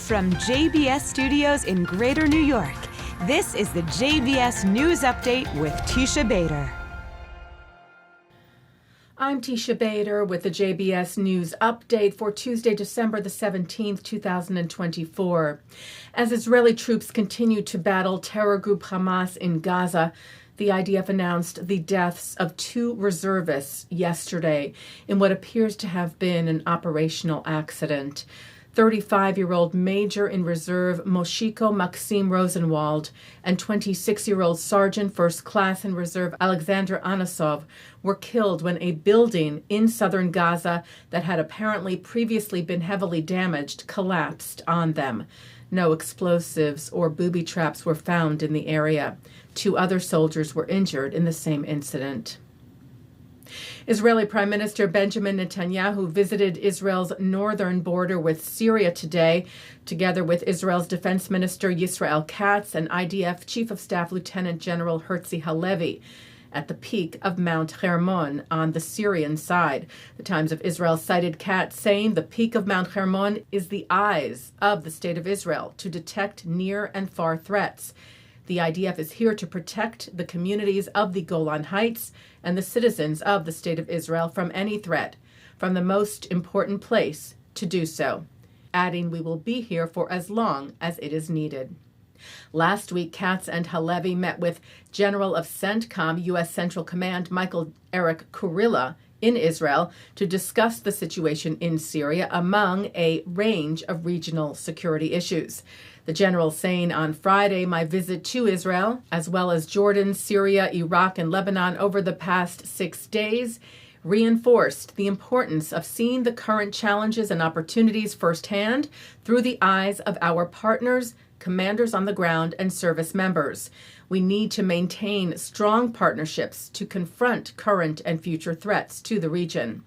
From JBS Studios in Greater New York, this is the JBS News Update with Teisha Bader. I'm Teisha Bader with the JBS News Update for Tuesday, December the 17th, 2024. As Israeli troops continue to battle terror group Hamas in Gaza, the IDF announced the deaths of 2 reservists yesterday in what appears to have been an operational accident. 35-year-old Major in Reserve Moshiko Maxim Rosenwald and 26-year-old Sergeant First Class in Reserve Alexander Anasov were killed when a building in southern Gaza that had apparently previously been heavily damaged collapsed on them. No explosives or booby traps were found in the area. 2 other soldiers were injured in the same incident. Israeli Prime Minister Benjamin Netanyahu visited Israel's northern border with Syria today, together with Israel's Defense Minister Yisrael Katz and IDF Chief of Staff Lieutenant General Herzi Halevi, at the peak of Mount Hermon on the Syrian side. The Times of Israel cited Katz saying the peak of Mount Hermon is the eyes of the State of Israel to detect near and far threats. The IDF is here to protect the communities of the Golan Heights and the citizens of the State of Israel from any threat, from the most important place to do so, adding we will be here for as long as it is needed. Last week, Katz and Halevi met with General of CENTCOM, U.S. Central Command, Michael Eric Kurilla, in Israel to discuss the situation in Syria among a range of regional security issues. The general saying on Friday, my visit to Israel, as well as Jordan, Syria, Iraq, and Lebanon over the past 6 days, reinforced the importance of seeing the current challenges and opportunities firsthand through the eyes of our partners, commanders on the ground, and service members. We need to maintain strong partnerships to confront current and future threats to the region.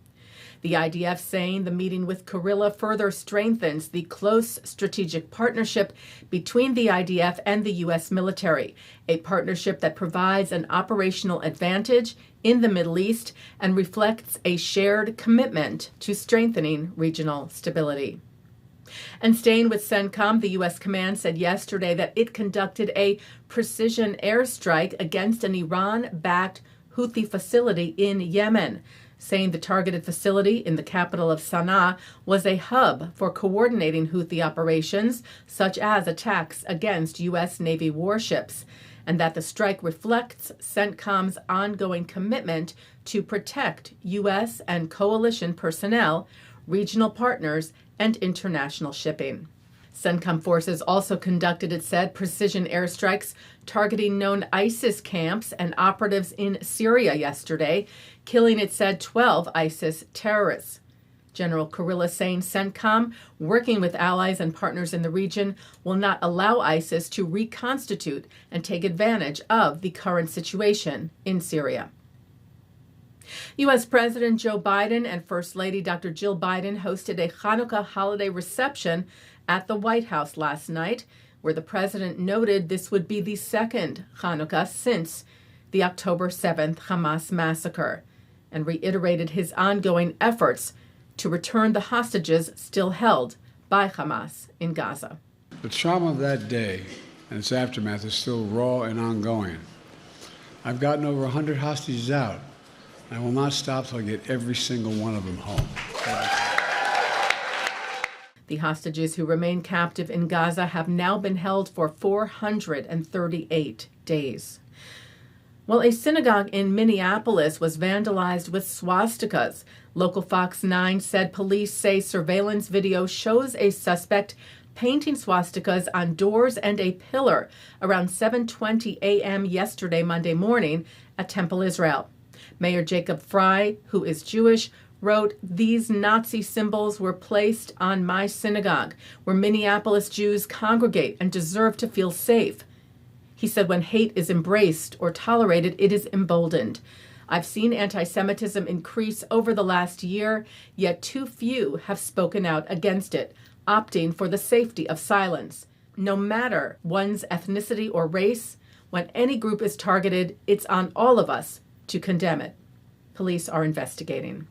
The IDF saying the meeting with Kurilla further strengthens the close strategic partnership between the IDF and the U.S. military, a partnership that provides an operational advantage in the Middle East and reflects a shared commitment to strengthening regional stability. And staying with CENTCOM, the U.S. command said yesterday that it conducted a precision airstrike against an Iran-backed Houthi facility in Yemen, saying the targeted facility in the capital of Sana'a was a hub for coordinating Houthi operations, such as attacks against U.S. Navy warships, and that the strike reflects CENTCOM's ongoing commitment to protect U.S. and coalition personnel, regional partners, and international shipping. CENTCOM forces also conducted, it said, precision airstrikes targeting known ISIS camps and operatives in Syria yesterday, killing, it said, 12 ISIS terrorists. General Kurilla saying CENTCOM, working with allies and partners in the region, will not allow ISIS to reconstitute and take advantage of the current situation in Syria. U.S. President Joe Biden and First Lady Dr. Jill Biden hosted a Chanukah holiday reception at the White House last night, where the president noted this would be the second Chanukah since the October 7th Hamas massacre, and reiterated his ongoing efforts to return the hostages still held by Hamas in Gaza. The trauma of that day and its aftermath is still raw and ongoing. I've gotten over 100 hostages out. I will not stop till I get every single one of them home. The hostages who remain captive in Gaza have now been held for 438 days. Well, a synagogue in Minneapolis was vandalized with swastikas. Local Fox 9 said police say surveillance video shows a suspect painting swastikas on doors and a pillar around 7:20 a.m. yesterday, Monday morning, at Temple Israel. Mayor Jacob Frey, who is Jewish, wrote, "These Nazi symbols were placed on my synagogue, where Minneapolis Jews congregate and deserve to feel safe." He said when hate is embraced or tolerated, it is emboldened. I've seen anti-Semitism increase over the last year, yet too few have spoken out against it, opting for the safety of silence. No matter one's ethnicity or race, when any group is targeted, it's on all of us to condemn it. Police are investigating.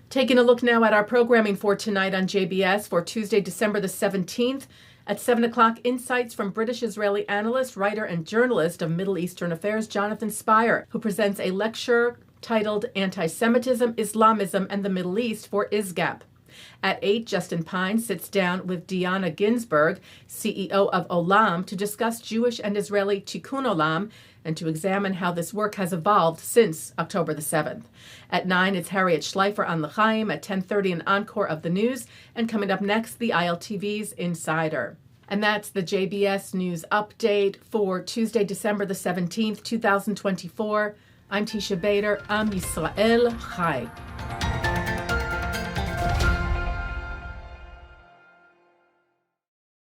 Taking a look now at our programming for tonight on JBS for Tuesday, December the 17th. At 7 o'clock, insights from British-Israeli analyst, writer, and journalist of Middle Eastern affairs, Jonathan Spire, who presents a lecture titled Anti-Semitism, Islamism, and the Middle East for ISGAP. At 8, Justin Pine sits down with Dyonna Ginsberg, CEO of OLAM, to discuss Jewish and Israeli tikkun olam and to examine how this work has evolved since October the 7th. At 9, it's Harriet Schleifer on L'chaim. At 10:30, an encore of the news. And coming up next, the ILTV's Insider. And that's the JBS News Update for Tuesday, December the 17th, 2024. I'm Teisha Bader. Am Yisrael Chai.